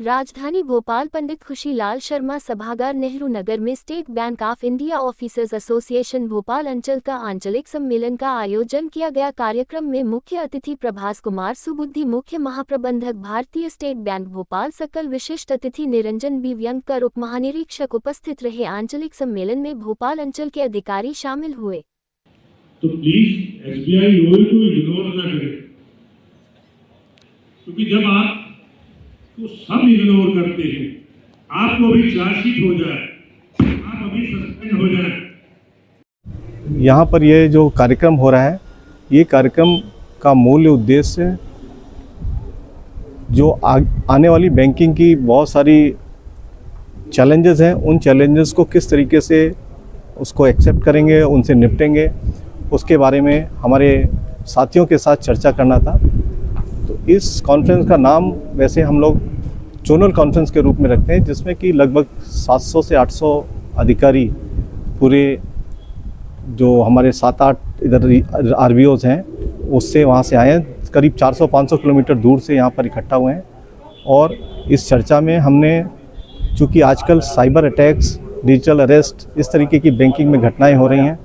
राजधानी भोपाल पंडित खुशीलाल शर्मा सभागार नेहरू नगर में state bank of India officers association Bhopal अंचल का आंचलिक सम्मेलन का आयोजन किया गया। कार्यक्रम में मुख्य अतिथि प्रभास कुमार सुबुद्धि, मुख्य महाप्रबंधक भारतीय स्टेट बैंक भोपाल, सकल विशिष्ट अतिथि निरंजन बी व्यंगकर, उप महानिरीक्षक उपस्थित रहे। आंचलिक सम्मेलन में भोपाल अंचल के अधिकारी शामिल हुए। तो प्लीज एसबीआई यूओई को इग्नोर ना करें, क्योंकि जब आप तो सब इग्नोर करते हैं, आपको भी चार्जशीट हो जाए, आप अभी सस्पेंड हो जाए। यहाँ पर ये जो कार्यक्रम हो रहा है, ये कार्यक्रम का मूल उद्देश्य जो आने वाली बैंकिंग की बहुत सारी चैलेंजेस हैं, उन चैलेंजेस को किस तरीके से उसको एक्सेप्ट करेंगे, उनसे निपटेंगे, उसके बारे में हमारे साथियों के साथ चर्चा करना था। तो इस कॉन्फ्रेंस का नाम वैसे हम लोग जोनल कॉन्फ्रेंस के रूप में रखते हैं, जिसमें कि लगभग 700 से 800 अधिकारी पूरे जो हमारे 7-8 इधर आरबीओज हैं उससे वहाँ से आए हैं। करीब 400-500 किलोमीटर दूर से यहाँ पर इकट्ठा हुए हैं। और इस चर्चा में हमने, चूँकि आजकल साइबर अटैक्स, डिजिटल अरेस्ट, इस तरीके की बैंकिंग में घटनाएं हो रही हैं,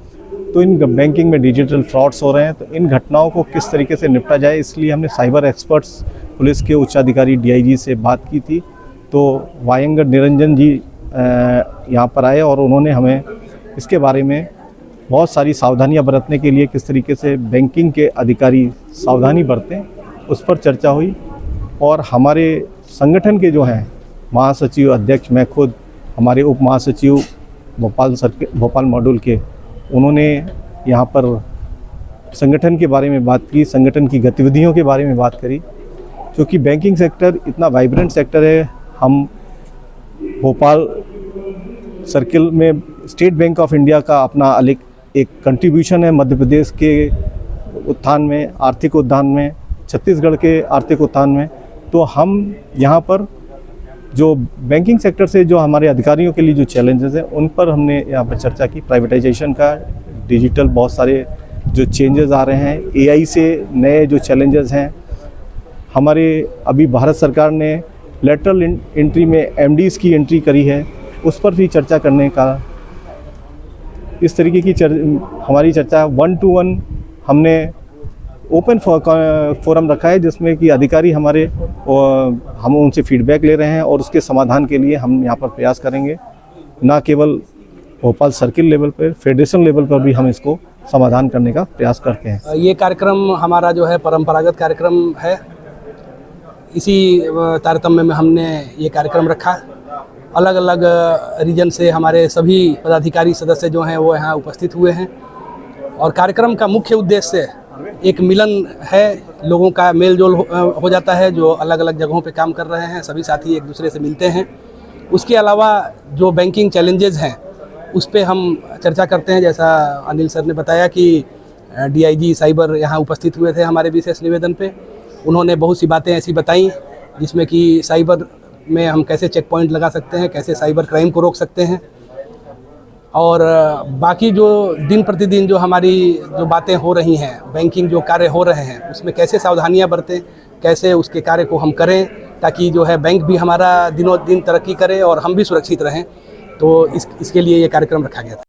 तो इन बैंकिंग में डिजिटल फ्रॉड्स हो रहे हैं, तो इन घटनाओं को किस तरीके से निपटा जाए, इसलिए हमने साइबर एक्सपर्ट्स, पुलिस के उच्चाधिकारी डीआईजी से बात की थी। तो वायंगर निरंजन जी यहाँ पर आए और उन्होंने हमें इसके बारे में बहुत सारी सावधानियां बरतने के लिए, किस तरीके से बैंकिंग के अधिकारी सावधानी बरतें, उस पर चर्चा हुई। और हमारे संगठन के जो हैं महासचिव, अध्यक्ष, मैं खुद, हमारे उप महासचिव भोपाल मॉड्यूल के, उन्होंने यहाँ पर संगठन के बारे में बात की, संगठन की गतिविधियों के बारे में बात करी। क्योंकि बैंकिंग सेक्टर इतना वाइब्रेंट सेक्टर है, हम भोपाल सर्किल में स्टेट बैंक ऑफ इंडिया का अपना अलग एक कंट्रीब्यूशन है मध्य प्रदेश के उत्थान में, आर्थिक उत्थान में, छत्तीसगढ़ के आर्थिक उत्थान में। तो हम यहाँ पर जो बैंकिंग सेक्टर से जो हमारे अधिकारियों के लिए जो चैलेंजेस हैं, उन पर हमने यहाँ पर चर्चा की। प्राइवेटाइजेशन का, डिजिटल बहुत सारे जो चेंजेस आ रहे हैं, एआई से नए जो चैलेंजेस हैं, हमारे अभी भारत सरकार ने लेटरल एंट्री में एमडीज़ की एंट्री करी है, उस पर भी चर्चा करने का, इस तरीके की हमारी चर्चा 1-to-1 हमने ओपन फोरम रखा है, जिसमें कि अधिकारी हमारे, हम उनसे फीडबैक ले रहे हैं और उसके समाधान के लिए हम यहाँ पर प्रयास करेंगे। ना केवल भोपाल सर्किल लेवल पर, फेडरेशन लेवल पर भी हम इसको समाधान करने का प्रयास करते हैं। ये कार्यक्रम हमारा जो है परंपरागत कार्यक्रम है। इसी तारतम्य में हमने ये कार्यक्रम रखा। अलग अलग रीजन से हमारे सभी पदाधिकारी सदस्य जो हैं वो यहाँ उपस्थित हुए हैं। और कार्यक्रम का मुख्य उद्देश्य एक मिलन है, लोगों का मेल जोल हो जाता है, जो अलग अलग जगहों पे काम कर रहे हैं, सभी साथी एक दूसरे से मिलते हैं। उसके अलावा जो बैंकिंग चैलेंजेस हैं उस पे हम चर्चा करते हैं। जैसा अनिल सर ने बताया कि डीआईजी साइबर यहाँ उपस्थित हुए थे हमारे विशेष निवेदन पे। उन्होंने बहुत सी बातें ऐसी बताई जिसमें कि साइबर में हम कैसे चेक पॉइंट लगा सकते हैं, कैसे साइबर क्राइम को रोक सकते हैं, और बाकी जो दिन प्रतिदिन जो हमारी जो बातें हो रही हैं, बैंकिंग जो कार्य हो रहे हैं, उसमें कैसे सावधानियां बरतें, कैसे उसके कार्य को हम करें, ताकि जो है बैंक भी हमारा दिनों दिन तरक्की करे और हम भी सुरक्षित रहें। तो इसके लिए ये कार्यक्रम रखा गया था।